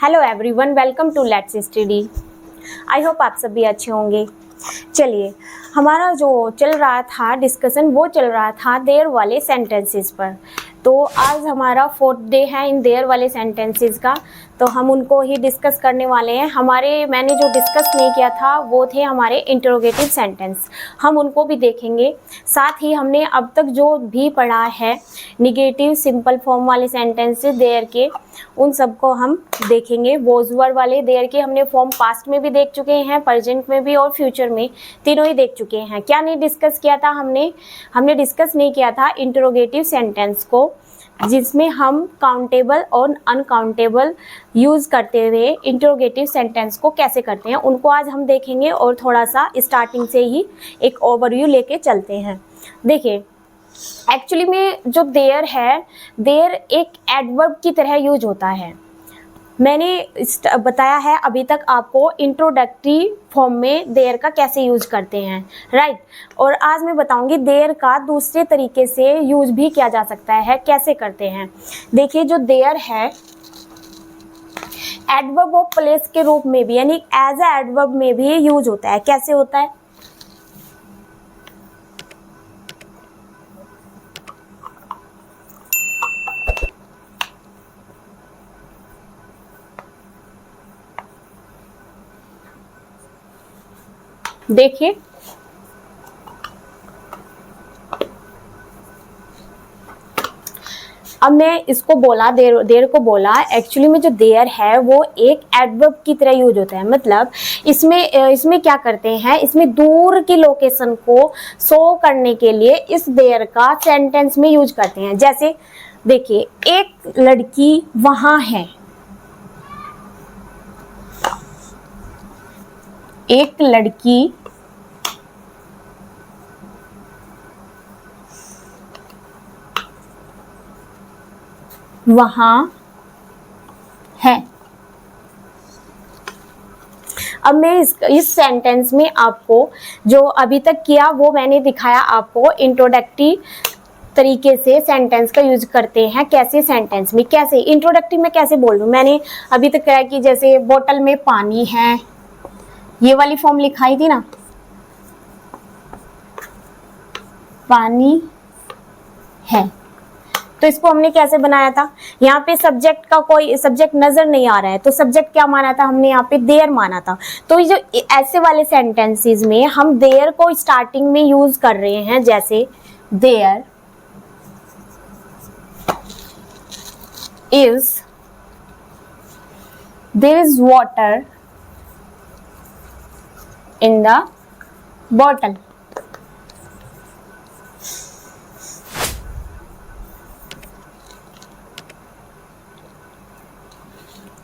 Hello everyone, welcome to let's study. I hope आप सभी अच्छे होंगे। चलिए, हमारा जो चल रहा था डिस्कशन वो चल रहा था देयर वाले सेंटेंसेस पर। तो आज हमारा 4th डे है इन देयर वाले सेंटेंसेस का, तो हम उनको ही डिस्कस करने वाले हैं। मैंने जो डिस्कस नहीं किया था वो थे हमारे इंटरोगेटिव सेंटेंस, हम उनको भी देखेंगे। साथ ही हमने अब तक जो भी पढ़ा है निगेटिव सिंपल फॉर्म वाले सेंटेंसेस देयर के, उन सबको हम देखेंगे। वॉज वर वाले देयर के हमने फॉर्म पास्ट में भी देख चुके हैं, प्रेजेंट में भी और फ्यूचर में, तीनों ही देख चुके हैं। क्या नहीं डिस्कस किया था हमने डिस्कस नहीं किया था इंटरोगेटिव सेंटेंस को, जिसमें हम काउंटेबल और अनकाउंटेबल यूज़ करते हुए इंटरोगेटिव सेंटेंस को कैसे करते हैं, उनको आज हम देखेंगे। और थोड़ा सा स्टार्टिंग से ही एक ओवरव्यू लेके चलते हैं। देखिए, एक्चुअली में जो देयर है, देयर एक एडवर्ब की तरह यूज होता है। मैंने बताया है अभी तक आपको इंट्रोडक्टरी फॉर्म में देयर का कैसे यूज करते हैं, राइट। और आज मैं बताऊंगी देयर का दूसरे तरीके से यूज भी किया जा सकता है, कैसे करते हैं। देखिए, जो देयर है एडवर्ब ऑफ प्लेस के रूप में भी, यानी एज ए एडवर्ब में भी यूज होता है। कैसे होता है? देखिए, अब मैं इसको बोला देयर को बोला, एक्चुअली में जो देयर है वो एक एडवर्ब की तरह यूज होता है। मतलब इसमें क्या करते हैं, इसमें दूर की लोकेशन को शो करने के लिए इस देयर का सेंटेंस में यूज करते हैं। जैसे देखिए, एक लड़की वहां है, एक लड़की वहां है। अब मैं इस सेंटेंस में आपको जो अभी तक किया वो मैंने दिखाया आपको इंट्रोडक्टरी तरीके से सेंटेंस का यूज करते हैं। कैसे सेंटेंस में, कैसे इंट्रोडक्टरी में कैसे बोल दूं। मैंने अभी तक कहा कि जैसे बोतल में पानी है, ये वाली फॉर्म लिखाई थी ना, पानी है। तो इसको हमने कैसे बनाया था, यहाँ पे सब्जेक्ट का कोई सब्जेक्ट नजर नहीं आ रहा है, तो सब्जेक्ट क्या माना था हमने, यहाँ पे देयर माना था। तो ये जो ऐसे वाले सेंटेंसेस में हम देयर को स्टार्टिंग में यूज कर रहे हैं। जैसे there is water in the bottle.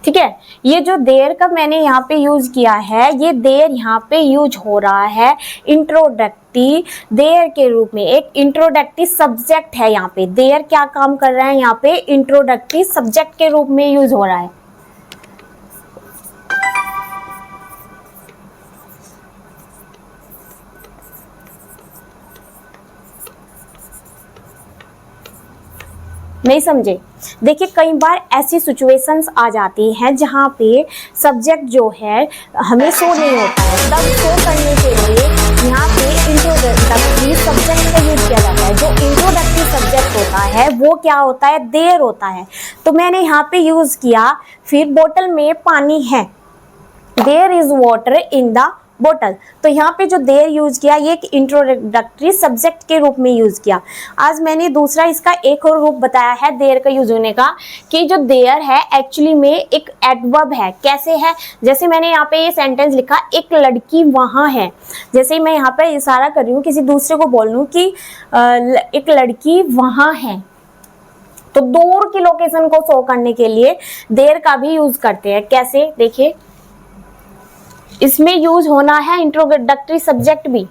ठीक है, ये जो देयर का मैंने यहाँ पे यूज किया है, ये देयर यहाँ पे यूज हो रहा है इंट्रोडक्टरी देयर के रूप में। एक इंट्रोडक्टरी सब्जेक्ट है यहाँ पे। देयर क्या काम कर रहा है यहाँ पे, इंट्रोडक्टरी सब्जेक्ट के रूप में यूज हो रहा है। नहीं समझे? देखिए, कई बार ऐसी सिचुएशंस आ जाती हैं जहाँ पे सब्जेक्ट जो है हमें शो नहीं होता है, तब शो करने के लिए यहाँ पे इंट्रोडक्टरी सब्जेक्ट का यूज किया जाता है। जो इंट्रोडक्टरी सब्जेक्ट होता है वो क्या होता है, देयर होता है। तो मैंने यहाँ पे यूज किया, फिर बोतल में पानी है, there is water in the बोतल। तो यहाँ पे जो देयर यूज किया, ये एक इंट्रोडक्टरी सब्जेक्ट के रूप में यूज किया। आज मैंने दूसरा इसका एक और रूप बताया है देयर का यूज होने का, कि जो देयर है एक्चुअली में एक एडवर्ब है। कैसे है? जैसे मैंने यहाँ पे ये सेंटेंस लिखा, एक लड़की वहां है। जैसे मैं यहाँ पे इशारा कर रही हूँ किसी दूसरे को बोल लूँ कि एक लड़की वहां है, तो दूर की लोकेशन को शो करने के लिए देयर का भी यूज करते हैं। कैसे? देखिए, इसमें यूज होना है इंट्रोडक्टरी सब्जेक्ट भी,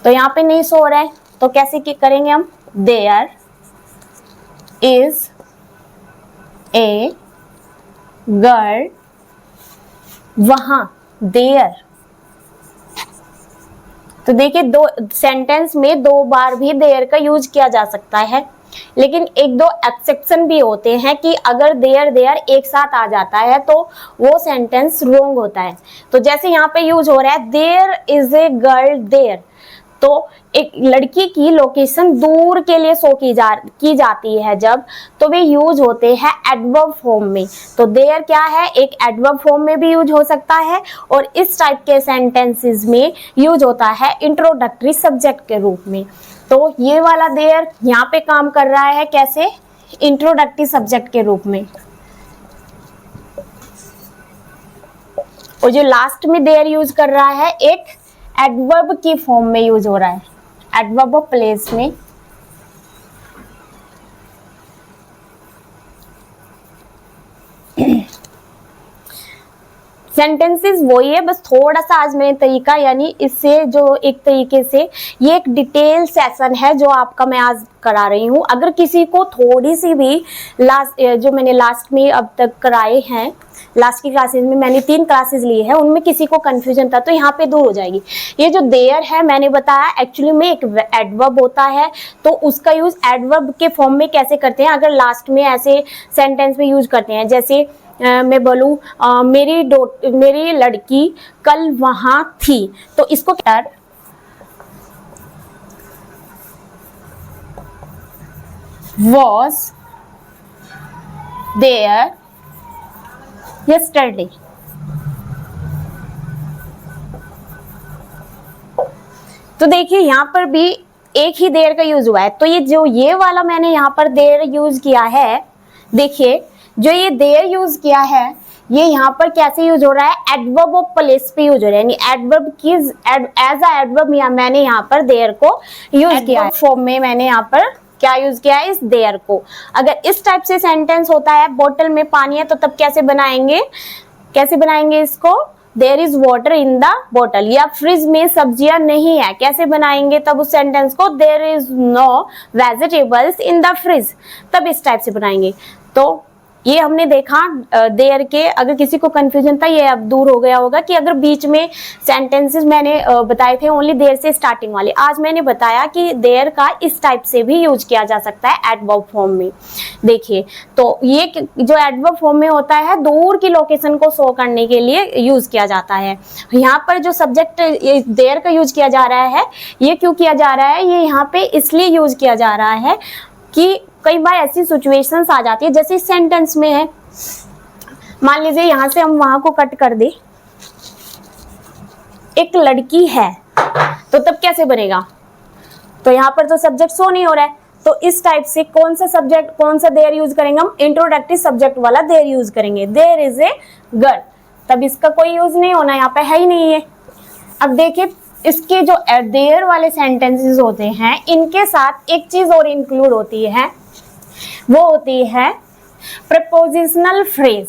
तो यहाँ पे नहीं शो हो रहा है, तो कैसे करेंगे हम, देयर इज ए गर्ल वहां, देयर। तो देखिए, दो सेंटेंस में दो बार भी देयर का यूज किया जा सकता है। लेकिन एक दो एक्सेप्शन भी होते हैं कि अगर देयर देयर एक साथ आ जाता है तो वो सेंटेंस रॉन्ग होता है। तो जैसे यहाँ पे यूज हो रहा है there is a girl there, तो एक लड़की की लोकेशन दूर के लिए शो की जाती है जब, तो वे यूज होते हैं एडवर्ब फॉर्म में। तो देयर क्या है, एक एडवर्ब फॉर्म में भी यूज हो सकता है और इस टाइप के सेंटेंसेस में यूज होता है इंट्रोडक्टरी सब्जेक्ट के रूप में। तो ये वाला देयर यहाँ पे काम कर रहा है कैसे, इंट्रोडक्टरी सब्जेक्ट के रूप में। और जो लास्ट में देयर यूज कर रहा है एक एडवर्ब की फॉर्म में यूज हो रहा है, एडवर्ब ऑफ प्लेस में। सेंटेंसेस वही है, बस थोड़ा सा आज मैंने तरीका, यानी इससे जो एक तरीके से ये एक डिटेल सेशन है जो आपका मैं आज करा रही हूँ। अगर किसी को थोड़ी सी भी जो मैंने लास्ट में अब तक कराए हैं, लास्ट की क्लासेस में मैंने 3 क्लासेस ली है, उनमें किसी को कंफ्यूजन था तो यहाँ पे दूर हो जाएगी। ये जो देयर है मैंने बताया एक्चुअली में एक एडवर्ब होता है, तो उसका यूज एडवर्ब के फॉर्म में कैसे करते हैं, अगर लास्ट में ऐसे सेंटेंस में यूज करते हैं। जैसे मैं बोलूँ मेरी लड़की कल वहां थी, तो इसको was there yesterday। तो देखिए यहाँ पर भी एक ही देयर का यूज हुआ है। तो ये वाला मैंने यहाँ पर देयर यूज किया है, देखिए जो ये देयर यूज किया है ये यहाँ पर कैसे यूज हो रहा है, एडवर्ब ऑफ प्लेस पे यूज हो रहा है, यानी एडवर्ब की एज अ एडवर्ब मैंने यहाँ पर देयर को यूज किया है। फॉर्म में मैंने यहाँ पर क्या यूज किया है, इस देयर को। अगर इस टाइप से सेंटेंस होता है बोतल में पानी है, तो तब कैसे बनाएंगे इसको, there is water in the बोतल। या फ्रिज में सब्जियां नहीं है, कैसे बनाएंगे तब उस सेंटेंस को, there is no vegetables in the fridge, तब इस टाइप से बनाएंगे। तो ये हमने देखा देयर के, अगर किसी को कंफ्यूजन था ये अब दूर हो गया होगा कि अगर बीच में सेंटेंसेस मैंने बताए थे ओनली देयर से स्टार्टिंग वाले, आज मैंने बताया कि देयर का इस टाइप से भी यूज किया जा सकता है एडवर्ब फॉर्म में। देखिए तो ये जो एडवर्ब फॉर्म में होता है दूर की लोकेशन को शो करने के लिए यूज किया जाता है। यहाँ पर जो सब्जेक्ट देयर का यूज किया जा रहा है, ये क्यों किया जा रहा है, ये यहाँ पे इसलिए यूज किया जा रहा है कि कई बार ऐसी सिचुएशंस आ जाती है, जैसे इस सेंटेंस में है, मान लीजिए यहां से हम वहां को कट कर दे, एक लड़की है, तो तब कैसे बनेगा, तो यहाँ पर तो सब्जेक्ट शो नहीं हो रहा है, तो इस टाइप से कौन सा देयर यूज करेंगे हम, इंट्रोडक्टिव सब्जेक्ट वाला देयर यूज करेंगे, देयर इज ए गर्ल, तब इसका कोई यूज नहीं होना, यहाँ पे है ही नहीं है। अब देखिए इसके जो देयर वाले सेंटेंसेस होते हैं इनके साथ एक चीज और इंक्लूड होती है, वो होती है प्रपोजिशनल फ्रेज।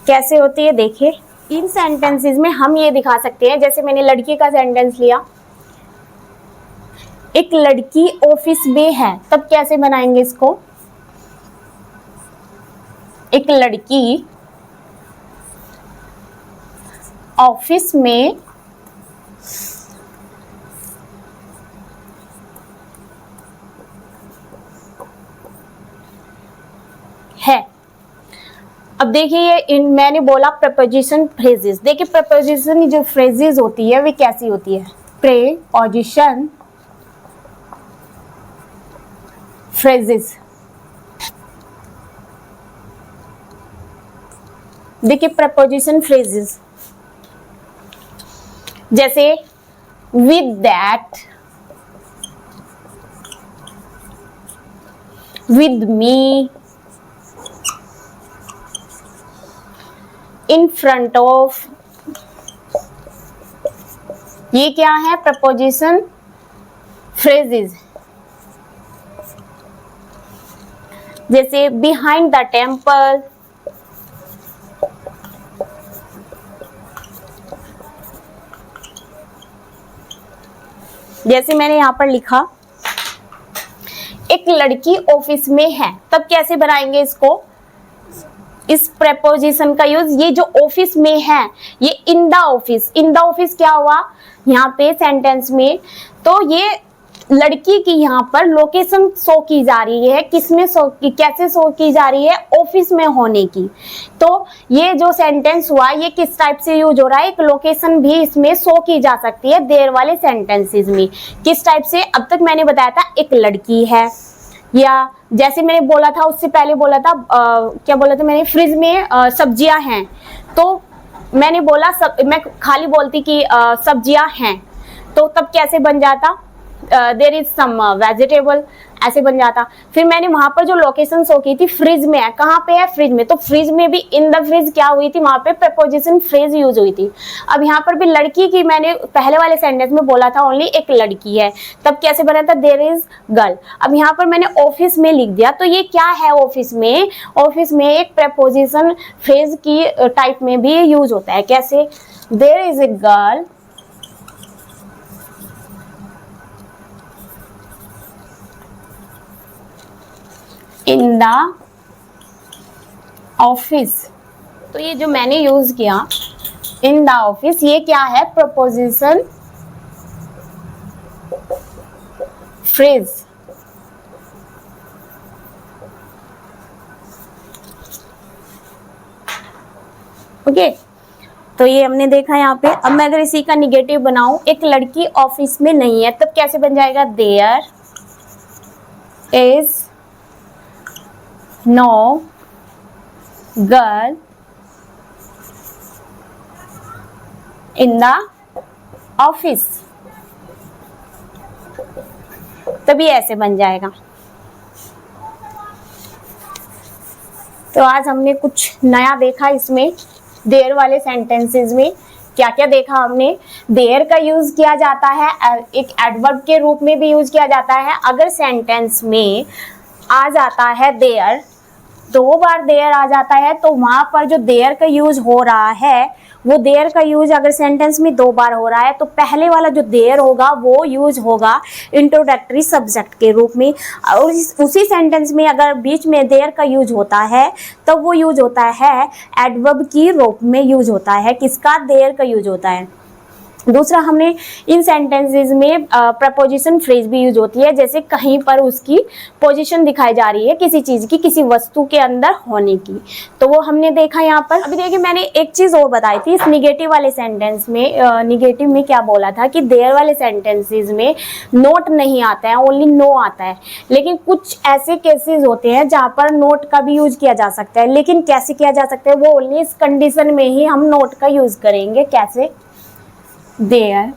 कैसे होती है, देखिए इन सेंटेंसेस में हम ये दिखा सकते हैं, जैसे मैंने लड़की का सेंटेंस लिया, एक लड़की ऑफिस में है, तब कैसे बनाएंगे इसको, एक लड़की ऑफिस में है। अब देखिए मैंने बोला प्रपोजिशन फ्रेजेस, देखिए प्रपोजिशन जो फ्रेजेस होती है वे कैसी होती है, प्रेपोजिशन फ्रेजेस। देखिए प्रपोजिशन फ्रेजेस जैसे with that, with me, in front of, ये क्या है, प्रपोजिशन फ्रेजेस। जैसे behind the temple, जैसे मैंने यहाँ पर लिखा एक लड़की ऑफिस में है, तब कैसे बनाएंगे इसको, इस प्रेपोजिशन का यूज, ये जो ऑफिस में है ये इन the office, in the office क्या हुआ यहाँ पे सेंटेंस में, तो ये लड़की की यहाँ पर लोकेशन शो की जा रही है, किसमें शो की, कैसे शो की जा रही है, ऑफिस में होने की। तो ये जो सेंटेंस हुआ ये किस टाइप से यूज हो रहा है, एक लोकेशन भी इसमें शो की जा सकती है देयर वाले सेंटेंसेस में। किस टाइप से, अब तक मैंने बताया था एक लड़की है, या जैसे मैंने बोला था उससे पहले बोला था क्या बोला था मैंने, फ्रिज में सब्जियां हैं, तो मैंने बोला मैं खाली बोलती कि सब्जियां हैं, तो तब कैसे बन जाता, देयर इज सम वेजिटेबल, ऐसे बन जाता। फिर मैंने वहां पर जो लोकेशन शो की थी फ्रिज में है, कहाँ पे है, फ्रिज में, तो फ्रिज में भी इन द फ्रिज क्या हुई थी, वहां पे प्रीपोजिशन फ्रेज यूज हुई थी। अब यहाँ पर भी लड़की की मैंने पहले वाले सेंटेंस में बोला था ओनली एक लड़की है, तब कैसे बना था, देयर इज गर्ल। अब यहाँ पर मैंने ऑफिस में लिख दिया, तो ये क्या है, ऑफिस में, ऑफिस में एक प्रीपोजिशन फ्रेज की टाइप में भी यूज होता है। कैसे, there is a girl in the office. तो ये जो मैंने यूज किया इन द ऑफिस, ये क्या है, प्रपोजिशन फ्रेज। ओके, तो ये हमने देखा यहाँ पे। अब मैं अगर इसी का निगेटिव बनाऊं, एक लड़की ऑफिस में नहीं है, तब कैसे बन जाएगा, there is no girl in the office, तभी ऐसे बन जाएगा। तो आज हमने कुछ नया देखा इसमें, देयर वाले सेंटेंसेस में क्या क्या देखा हमने। देयर का यूज किया जाता है एक एडवर्ब के रूप में भी यूज किया जाता है। अगर सेंटेंस में आ जाता है देयर, 2 बार देयर आ जाता है, तो वहां पर जो देयर का यूज हो रहा है, वो देयर का यूज अगर सेंटेंस में 2 बार हो रहा है, तो पहले वाला जो देयर होगा वो यूज होगा इंट्रोडक्टरी सब्जेक्ट के रूप में। और उसी सेंटेंस में अगर बीच में देयर का यूज होता है, तब वो यूज होता है एडवर्ब की रूप में यूज होता है। किसका, देयर का यूज होता है। दूसरा, हमने इन सेंटेंसेस में प्रपोजिशन फ्रेज भी यूज होती है, जैसे कहीं पर उसकी पोजीशन दिखाई जा रही है किसी चीज की, किसी वस्तु के अंदर होने की, तो वो हमने देखा यहाँ पर। अभी देखिए, मैंने एक चीज और बताई थी इस निगेटिव वाले सेंटेंस में। निगेटिव में क्या बोला था कि देयर वाले सेंटेंसेस में नोट नहीं आता है, ओनली नो आता है। लेकिन कुछ ऐसे केसेस होते हैं जहाँ पर नोट का भी यूज किया जा सकता है, लेकिन कैसे किया जा सकता है, वो ओनली इस कंडीशन में ही हम नोट का यूज करेंगे। कैसे, देयर,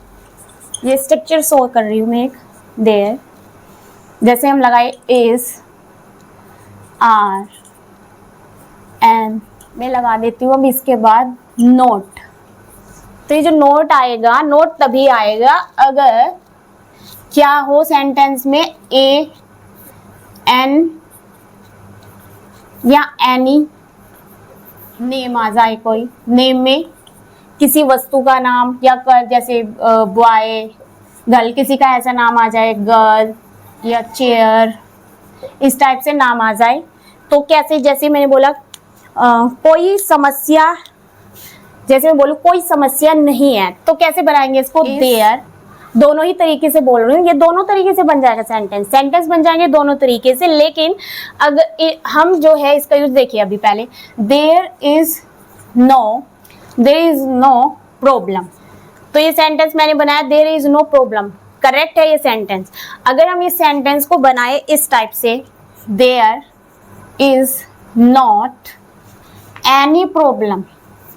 ये स्ट्रक्चर शो कर रही हूँ मैं एक, देयर, जैसे हम लगाए इज, आर, एन, मैं लगा देती हूँ। अब इसके बाद नोट, तो ये जो नोट आएगा, नोट तभी आएगा अगर क्या हो सेंटेंस में ए, एन या एनी नेम आ जाए, कोई नेम में किसी वस्तु का नाम, या जैसे बॉय, गर्ल, किसी का ऐसा नाम आ जाए, गर्ल या चेयर, इस टाइप से नाम आ जाए। तो कैसे, जैसे मैंने बोला कोई समस्या, जैसे मैं बोलूँ कोई समस्या नहीं है, तो कैसे बनाएंगे इसको, देयर। दोनों ही तरीके से बोल रही हूँ, ये दोनों तरीके से बन जाएगा सेंटेंस बन जाएंगे दोनों तरीके से। लेकिन अगर हम जो है इसका यूज देखिए, अभी पहले देयर इज नो प्रॉब्लम, तो ये सेंटेंस मैंने बनाया, there is no problem, correct है ये सेंटेंस। अगर हम इस सेंटेंस को बनाए इस टाइप से, there is not any problem,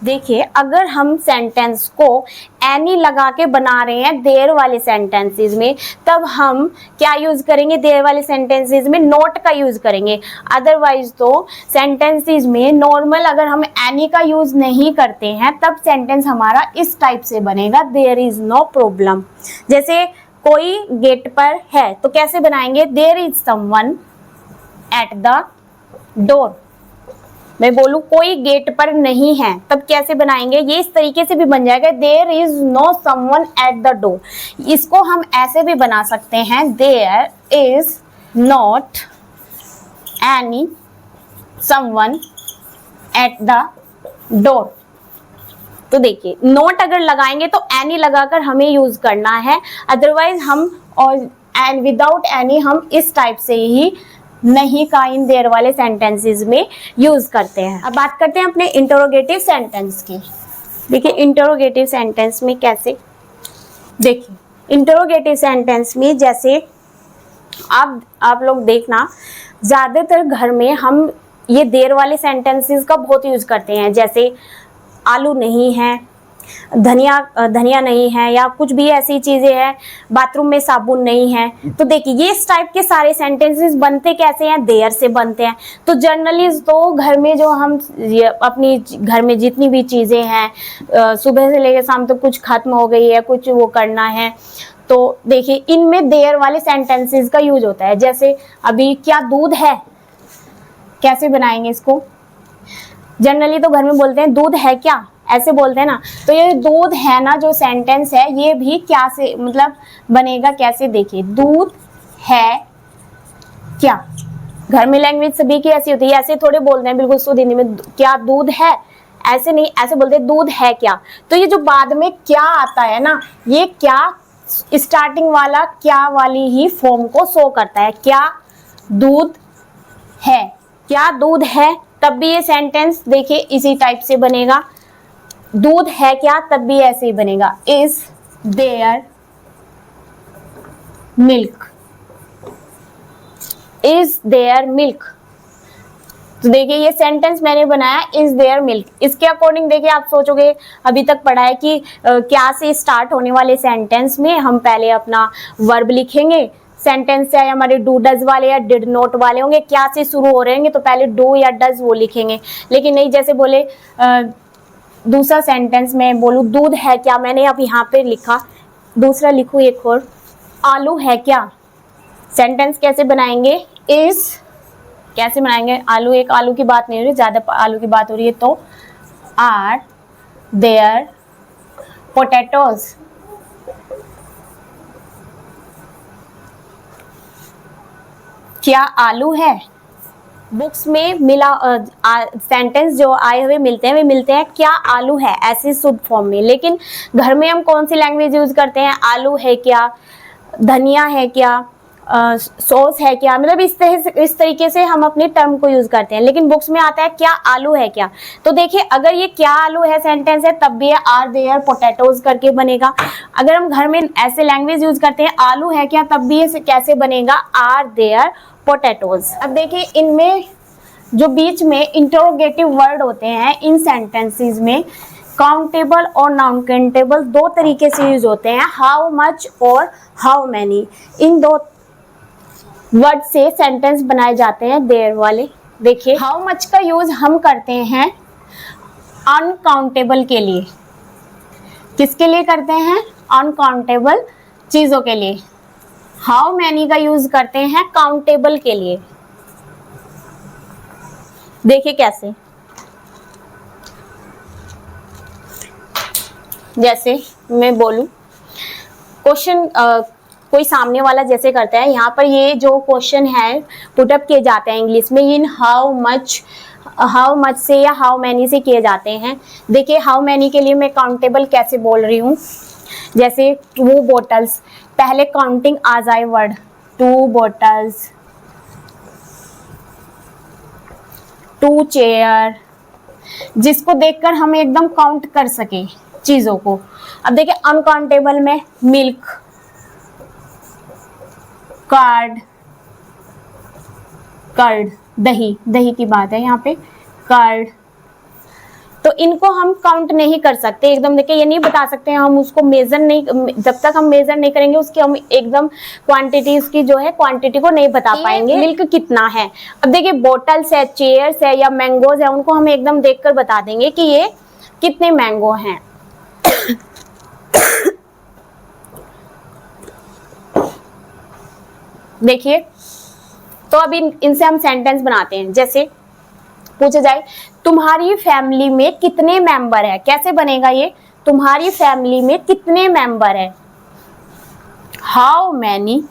देखिए अगर हम सेंटेंस को एनी लगा के बना रहे हैं देयर वाले सेंटेंसेस में, तब हम क्या यूज करेंगे, देयर वाले सेंटेंसेस में नॉट का यूज करेंगे। अदरवाइज तो सेंटेंसेस में नॉर्मल अगर हम एनी का यूज नहीं करते हैं, तब सेंटेंस हमारा इस टाइप से बनेगा, देयर इज नो प्रॉब्लम। जैसे कोई गेट पर है, तो कैसे बनाएंगे, there is someone at the door. मैं बोलूं कोई गेट पर नहीं है, तब कैसे बनाएंगे, ये इस तरीके से भी बन जाएगा, there is no someone at the door. इसको हम ऐसे भी बना सकते हैं, there is not any someone at the door. तो देखिए, नोट अगर लगाएंगे तो एनी लगाकर हमें यूज करना है, अदरवाइज हम और एंड विदाउट एनी हम इस टाइप से ही नहीं का इन देयर वाले सेंटेंसेस में यूज करते हैं। अब बात करते हैं अपने इंटरोगेटिव सेंटेंस की। देखिए इंटरोगेटिव सेंटेंस में कैसे, देखिए इंटरोगेटिव सेंटेंस में जैसे आप लोग देखना, ज्यादातर घर में हम ये देर वाले सेंटेंसेस का बहुत यूज करते हैं, जैसे आलू नहीं है, धनिया नहीं है, या कुछ भी ऐसी चीजें हैं, बाथरूम में साबुन नहीं है। तो देखिए ये इस टाइप के सारे सेंटेंसेस बनते कैसे हैं, देयर से बनते हैं। तो जनरली तो घर में जो हम अपनी घर में जितनी भी चीजें हैं, सुबह से लेकर शाम तक कुछ खत्म हो गई है, कुछ वो करना है, तो देखिए इनमें देयर वाले सेंटेंसेस का यूज होता है। जैसे अभी क्या दूध है, कैसे बनाएंगे इसको, जनरली तो घर में बोलते हैं दूध है क्या, ऐसे बोलते हैं ना। तो ये दूध है ना जो सेंटेंस है, ये भी क्या से मतलब बनेगा कैसे, देखिए दूध है क्या। घर में लैंग्वेज सभी की ऐसी होती है, ऐसे थोड़े बोलते हैं बिल्कुल शुद्ध हिंदी में, क्या दूध है, ऐसे नहीं, ऐसे बोलते हैं दूध है क्या। तो ये जो बाद में क्या आता है ना, ये क्या स्टार्टिंग वाला क्या वाली ही फॉर्म को शो करता है, क्या दूध है, क्या दूध है, तब भी ये सेंटेंस देखिए इसी टाइप से बनेगा। दूध है क्या, तब भी ऐसे ही बनेगा, is there milk, is there milk. तो देखिए ये सेंटेंस मैंने बनाया इज देयर मिल्क। इसके अकॉर्डिंग देखिए आप सोचोगे, अभी तक पढ़ा है कि क्या से स्टार्ट होने वाले सेंटेंस में हम पहले अपना वर्ब लिखेंगे। सेंटेंस चाहे हमारे डू डज वाले या डिड नॉट वाले होंगे, क्या से शुरू हो रहे होंगे तो पहले डू या डज वो लिखेंगे। लेकिन नहीं, जैसे बोले दूसरा सेंटेंस में बोलूँ दूध है क्या, मैंने अब यहाँ पे लिखा, दूसरा लिखूँ एक और, आलू है क्या। सेंटेंस कैसे बनाएंगे, इज कैसे बनाएंगे, आलू, एक आलू की बात नहीं हो रही, ज्यादा आलू की बात हो रही है, तो आर देयर पोटैटोज, क्या आलू है। बुक्स में मिला सेंटेंस जो आए हुए मिलते हैं वे मिलते हैं क्या आलू है, ऐसे शुद्ध फॉर्म में। लेकिन घर में हम कौन सी लैंग्वेज यूज करते हैं, आलू है क्या, धनिया है क्या, सॉस है क्या, मतलब इस तरीके से हम अपने टर्म को यूज करते हैं। लेकिन बुक्स में आता है क्या आलू है क्या। तो देखिए अगर ये क्या आलू है सेंटेंस है, तब भी ये आर देयर पोटैटोज करके बनेगा। अगर हम घर में ऐसे लैंग्वेज यूज करते हैं आलू है क्या, तब भी ये कैसे बनेगा, आर देयर पोटैटोज। अब देखिए इनमें जो बीच में इंटरोगेटिव वर्ड होते हैं इन सेंटेंसेस में, काउंटेबल और नॉन काउंटेबल दो तरीके से यूज होते हैं, हाउ मच और हाउ मैनी। इन दो वर्ड से सेंटेंस बनाए जाते हैं देयर वाले। देखिए हाउ मच का यूज हम करते हैं अनकाउंटेबल के लिए, किसके लिए करते हैं, अनकाउंटेबल चीजों के लिए। हाउ मैनी का यूज करते हैं काउंटेबल के लिए। देखिए कैसे, जैसे मैं बोलूं क्वेश्चन, कोई सामने वाला जैसे करता है, यहाँ पर ये जो क्वेश्चन है पुटअप किए जाते हैं इंग्लिश में, इन हाउ मच से या हाउ मैनी से किए जाते हैं। देखिए हाउ मैनी के लिए मैं काउंटेबल कैसे बोल रही हूँ, जैसे 2 बॉटल्स, पहले काउंटिंग आ जाए वर्ड, 2 बॉटल्स, 2 चेयर, जिसको देखकर हम एकदम काउंट कर सके चीजों को। अब देखिए अनकाउंटेबल में मिल्क, कर्ड, दही की बात है यहाँ पे, कर्ड। तो इनको हम काउंट नहीं कर सकते एकदम, देखिए ये नहीं बता सकते हम उसको मेजर नहीं, जब तक हम मेजर नहीं करेंगे उसकी हम एकदम क्वांटिटी, उसकी जो है क्वांटिटी को नहीं बता पाएंगे मिल्क कितना है। अब देखिए बॉटल्स है, चेयर्स है या मैंगोज है, उनको हम एकदम देखकर बता देंगे कि ये कितने मैंगो हैं। देखिए तो अभी इनसे हम सेंटेंस बनाते हैं। जैसे पूछा जाए तुम्हारी फैमिली में कितने मेंबर है, कैसे बनेगा ये, तुम्हारी फैमिली में कितने मेंबर है, हाउ मैनी।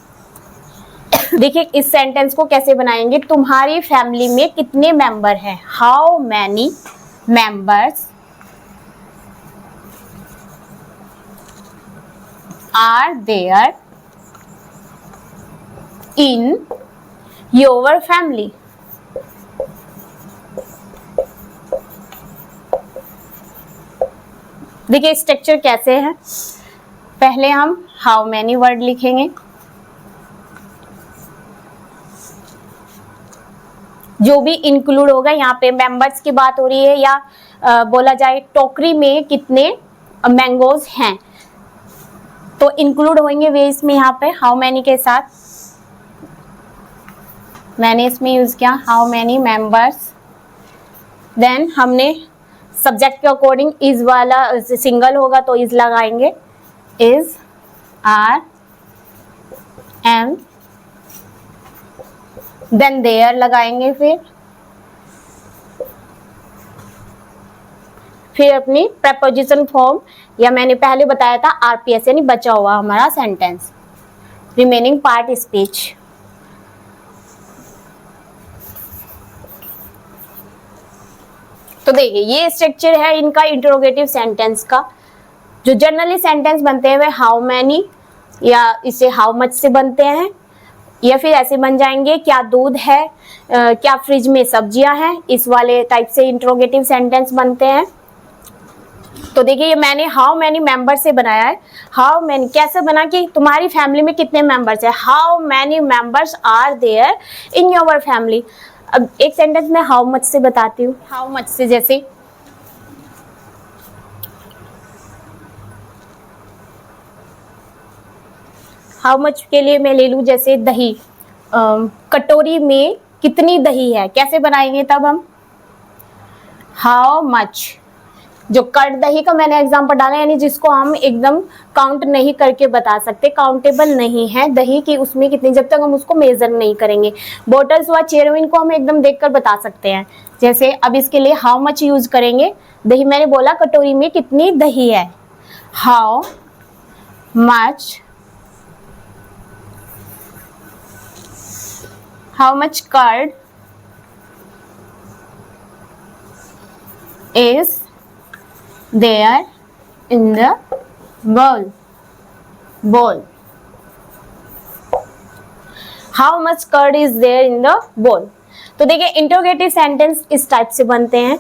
देखिए इस सेंटेंस को कैसे बनाएंगे, तुम्हारी फैमिली में कितने मेंबर है, how many members are there in your family. देखिए स्ट्रक्चर कैसे है, पहले हम हाउ मैनी वर्ड लिखेंगे, जो भी इंक्लूड होगा, यहाँ पे मेंबर्स की बात हो रही है या बोला जाए टोकरी में कितने मैंगोज हैं, तो इंक्लूड होंगे वे इसमें यहाँ पे हाउ मैनी के साथ। मैंने इसमें यूज किया हाउ मैनी मेंबर्स। देन हमने सब्जेक्ट के अकॉर्डिंग इज वाला सिंगल होगा तो इज लगाएंगे, is, are, am, then there लगाएंगे, फिर अपनी प्रेपोजिशन फॉर्म या मैंने पहले बताया था आरपीएस यानी बचा हुआ हमारा सेंटेंस, रिमेनिंग पार्ट स्पीच। तो देखिए ये स्ट्रक्चर है इनका इंटरोगेटिव सेंटेंस का। जो जनरली सेंटेंस बनते हैं वे हाउ मैनी या इसे हाउ मच से बनते हैं, या फिर ऐसे बन जाएंगे क्या दूध है, क्या फ्रिज में सब्जियां हैं, इस वाले टाइप से इंटरोगेटिव सेंटेंस बनते हैं। तो देखिए ये मैंने हाउ मैनी मेंबर से बनाया है। हाउ मैनी कैसे बना कि तुम्हारी फैमिली में कितने मेंबर्स है, how many members are there in your family. अब एक सेंटेंस में हाउ मच से बताती हूँ। हाउ मच से जैसे हाउ मच के लिए मैं ले लूँ जैसे दही, कटोरी में कितनी दही है, कैसे बनाएंगे तब हम हाउ मच। जो कर्ड दही का मैंने एग्जांपल डाला यानी जिसको हम एकदम काउंट नहीं करके बता सकते, काउंटेबल नहीं है दही की उसमें कितनी, जब तक हम उसको मेजर नहीं करेंगे। बॉटल्स व चेयरविन को हम एकदम देखकर बता सकते हैं। जैसे अब इसके लिए हाउ मच यूज करेंगे, दही मैंने बोला कटोरी में कितनी दही है, how much curd is there in the bowl. How much curd is there in the bowl? तो देखिए इंटरोगेटिव सेंटेंस इस टाइप से बनते हैं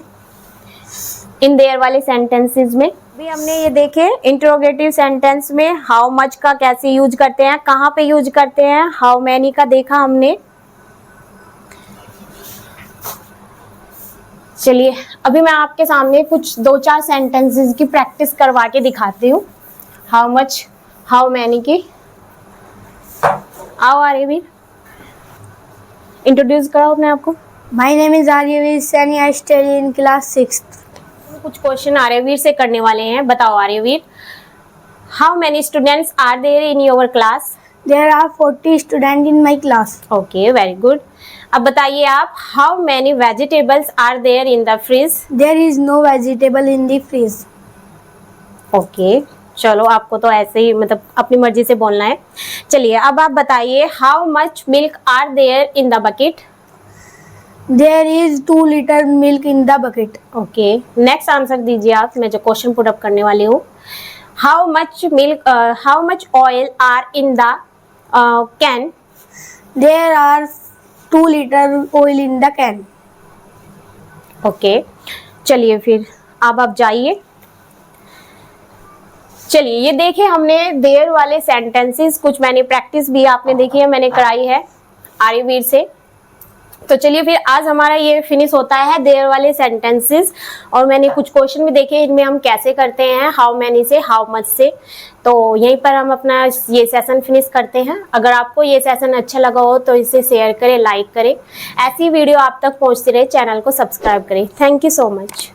इन देयर वाले सेंटेंसेस में भी। हमने ये देखे इंटरोगेटिव सेंटेंस में हाउ मच का कैसे यूज करते हैं, कहाँ पे यूज करते हैं, हाउ मैनी का देखा हमने। चलिए अभी मैं आपके सामने कुछ 2-4 सेंटेंसेस की प्रैक्टिस करवा के दिखाती हूँ, हाउ मच हाउ मैनी की। आओ आर्यवीर, इंट्रोड्यूस कराओ अपने आपको। My name is Aryaveer Saini, I study in class 6th। कुछ क्वेश्चन आर्यवीर से करने वाले हैं। बताओ Aryaveer, how many students are there in your class? There are 40 student in my class. Okay very good. अब बताइए आप, how many vegetables are there in the fridge? There is no vegetable in the fridge. Okay चलो आपको तो ऐसे ही मतलब अपनी मर्जी से बोलना है। चलिए अब आप बताइए, how much milk are there in the bucket? There is 2 litre milk in the bucket. Okay next answer दीजिए आप, मैं जो क्वेश्चन पुट अप करने वाली हूँ। How much oil are in the can? There are 2 litre oil in the can. Okay चलिए फिर अब आप जाइए। चलिए ये देखे हमने देयर वाले सेंटेंसेस, कुछ मैंने प्रैक्टिस भी आपने देखी है, मैंने कराई है आर्यवीर से। तो चलिए फिर आज हमारा ये फिनिश होता है देयर वाले सेंटेंसेस, और मैंने कुछ क्वेश्चन भी देखे इनमें हम कैसे करते हैं हाउ मैनी से, हाउ मच से। तो यहीं पर हम अपना ये सेशन फिनिश करते हैं। अगर आपको ये सेशन अच्छा लगा हो तो इसे शेयर करें, लाइक करें। ऐसी वीडियो आप तक पहुंचती रहे, चैनल को सब्सक्राइब करें। Thank you so much.